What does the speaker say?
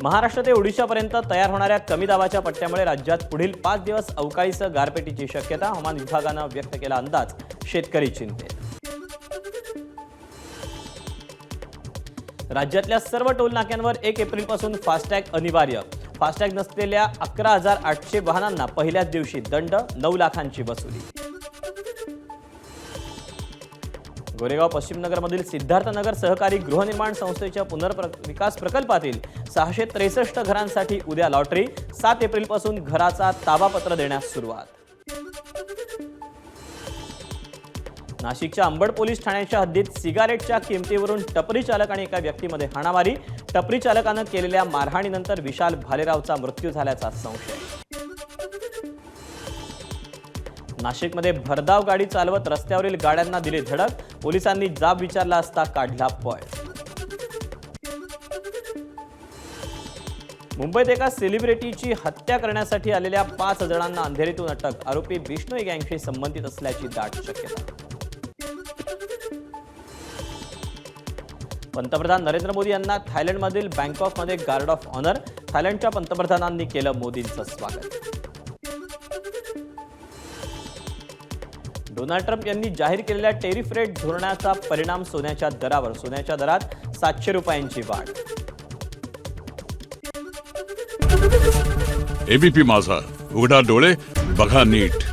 महाराष्ट्र ते ओडिशापर्यंत तयार होणाऱ्या कमी दाबाच्या पट्ट्यामुळे राज्यात पुढील 5 दिवस अवकाळीसह गारपिटीची शक्यता. हवामान विभागानं व्यक्त केला अंदाज. शेतकरी चिंतेत. राज्यातल्या सर्व टोल नाक्यांवर 1 एप्रिलपासून फास्टॅग अनिवार्य. फास्टॅग नसलेल्या 11,800 वाहनांना पहिल्याच दिवशी दंड. 9 लाखांची वसुली. गोरेगाव पश्चिम नगरमधील सिद्धार्थनगर सहकारी गृहनिर्माण संस्थेच्या पुनर्विकास प्रकल्पातील 663 घरांसाठी उद्या लॉटरी. 7 एप्रिलपासून घराचा ताबापत्र देण्यास सुरुवात. नाशिकच्या अंबड पोलीस ठाण्याच्या हद्दीत सिगारेटच्या किमतीवरून टपरी चालक आणि एका व्यक्तीमध्ये हाणामारी. टपरी चालकानं केलेल्या मारहाणीनंतर विशाल भालेरावचा मृत्यू झाल्याचा संशय. नाशिकमध्ये भरधाव गाडी चालवत रस्त्यावरील गाड्यांना दिली धडक. पोलिसांनी जाब विचारला असता काढला पळ. मुंबईत एका सेलिब्रिटीची हत्या करण्यासाठी आलेल्या 5 जणांना अंधेरीतून अटक. आरोपी बिश्नोई गँगशी संबंधित असल्याची दाट शक्यता. पंतप्रधान नरेंद्र मोदी यांना थायलंडमधील बँकॉकमध्ये गार्ड ऑफ ऑनर. थायलंडच्या पंतप्रधानांनी केलं मोदींचं स्वागत. डोनाल्ड ट्रम्प यांनी जाहीर केलेल्या टेरिफ रेट धोरणाचा परिणाम सोन्याच्या दरावर. सोन्याच्या दरात 700 रुपयांची वाढ. एबीपी माझा, उघडा डोळे बघा नीट.